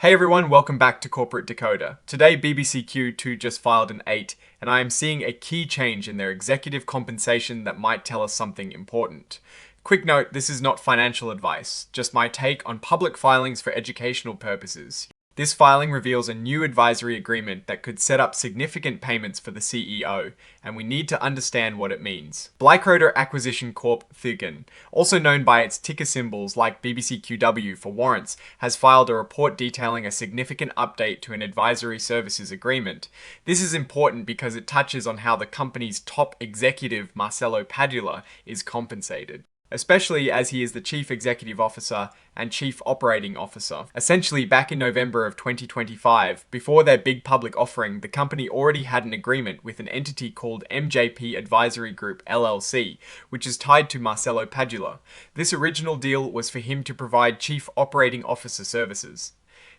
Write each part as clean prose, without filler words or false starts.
Hey everyone, welcome back to Corporate Decoder. Today BBCQ2 just filed an 8, and I am seeing a key change in their executive compensation that might tell us something important. Quick note, this is not financial advice, just my take on public filings for educational purposes. This filing reveals a new advisory agreement that could set up significant payments for the CEO, and we need to understand what it means. Bleichroeder Acquisition Corp. Thugen, also known by its ticker symbols like BBCQW for warrants, has filed a report detailing a significant update to an advisory services agreement. This is important because it touches on how the company's top executive, Marcelo Padula, is compensated, especially as he is the Chief Executive Officer and Chief Operating Officer. Essentially, back in November of 2025, before their big public offering, the company already had an agreement with an entity called MJP Advisory Group LLC, which is tied to Marcelo Padula. This original deal was for him to provide Chief Operating Officer services.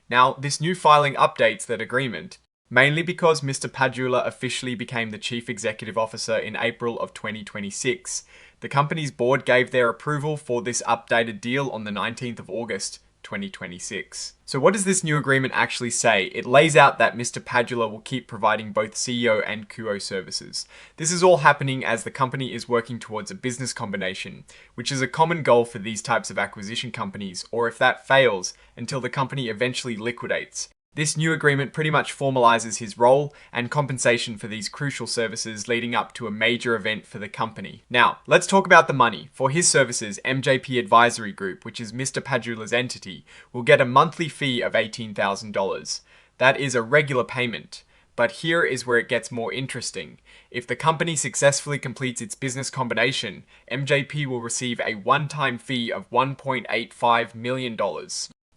Now, this new filing updates that agreement, mainly because Mr. Padula officially became the Chief Executive Officer in April of 2026. The company's board gave their approval for this updated deal on the 19th of August, 2026. So what does this new agreement actually say? It lays out that Mr. Padula will keep providing both CEO and QO services. This is all happening as the company is working towards a business combination, which is a common goal for these types of acquisition companies, or if that fails, until the company eventually liquidates. This new agreement pretty much formalizes his role and compensation for these crucial services leading up to a major event for the company. Now, let's talk about the money. For his services, MJP Advisory Group, which is Mr. Padula's entity, will get a monthly fee of $18,000. That is a regular payment. But here is where it gets more interesting. If the company successfully completes its business combination, MJP will receive a one-time fee of $1.85 million.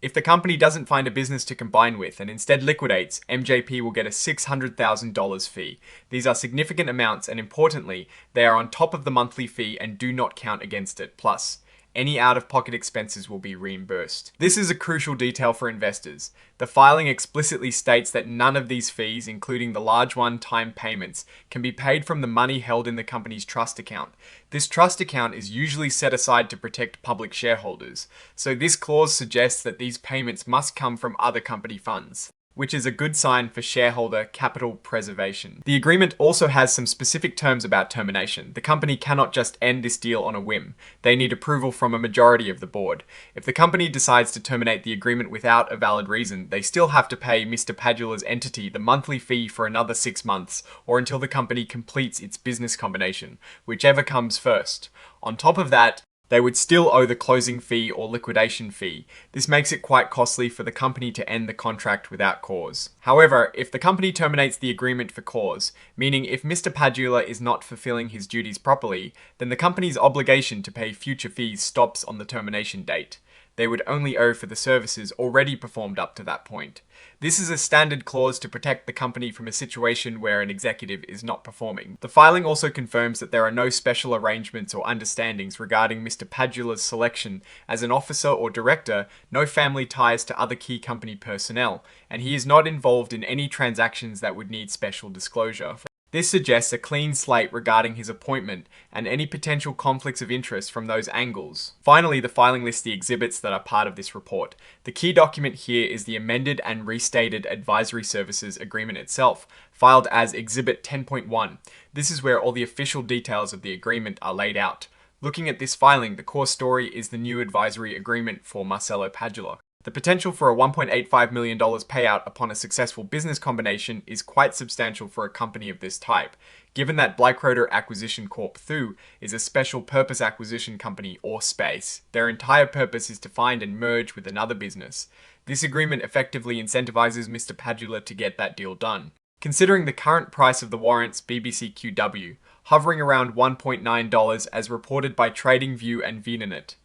If the company doesn't find a business to combine with and instead liquidates, MJP will get a $600,000 fee. These are significant amounts, and importantly, they are on top of the monthly fee and do not count against it. Plus, any out-of-pocket expenses will be reimbursed. This is a crucial detail for investors. The filing explicitly states that none of these fees, including the large one-time payments, can be paid from the money held in the company's trust account. This trust account is usually set aside to protect public shareholders, so this clause suggests that these payments must come from other company funds, which is a good sign for shareholder capital preservation. The agreement also has some specific terms about termination. The company cannot just end this deal on a whim. They need approval from a majority of the board. If the company decides to terminate the agreement without a valid reason, they still have to pay Mr. Padula's entity the monthly fee for another 6 months, or until the company completes its business combination, whichever comes first. On top of that, they would still owe the closing fee or liquidation fee. This makes it quite costly for the company to end the contract without cause. However, if the company terminates the agreement for cause, meaning if Mr. Padula is not fulfilling his duties properly, then the company's obligation to pay future fees stops on the termination date. They would only owe for the services already performed up to that point. This is a standard clause to protect the company from a situation where an executive is not performing. The filing also confirms that there are no special arrangements or understandings regarding Mr. Padula's selection as an officer or director, no family ties to other key company personnel, and he is not involved in any transactions that would need special disclosure. This suggests a clean slate regarding his appointment and any potential conflicts of interest from those angles. Finally, the filing lists the exhibits that are part of this report. The key document here is the amended and restated Advisory Services Agreement itself, filed as Exhibit 10.1. This is where all the official details of the agreement are laid out. Looking at this filing, the core story is the new advisory agreement for Marcelo Padula. The potential for a $1.85 million payout upon a successful business combination is quite substantial for a company of this type, given that Bleichroeder Acquisition Corp. Thu is a special purpose acquisition company or SPACE. Their entire purpose is to find and merge with another business. This agreement effectively incentivizes Mr. Padula to get that deal done. Considering the current price of the warrants BBCQW, hovering around $1.9 as reported by TradingView and VNet,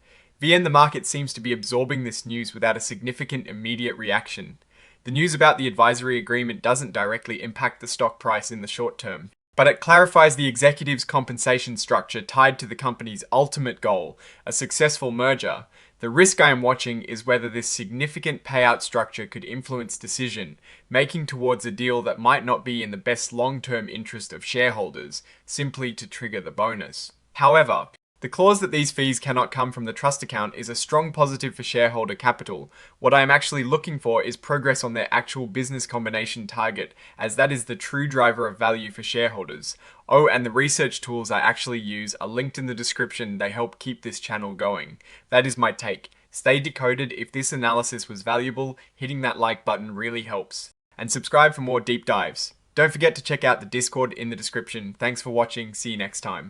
the market seems to be absorbing this news without a significant immediate reaction. The news about the advisory agreement doesn't directly impact the stock price in the short term, but it clarifies the executive's compensation structure tied to the company's ultimate goal, a successful merger. The risk I am watching is whether this significant payout structure could influence decision making towards a deal that might not be in the best long-term interest of shareholders, simply to trigger the bonus. However, The clause that these fees cannot come from the trust account is a strong positive for shareholder capital. What I am actually looking for is progress on their actual business combination target, as that is the true driver of value for shareholders. Oh, and the research tools I actually use are linked in the description. They help keep this channel going. That is my take. Stay decoded. If this analysis was valuable, hitting that like button really helps. And subscribe for more deep dives. Don't forget to check out the Discord in the description. Thanks for watching. See you next time.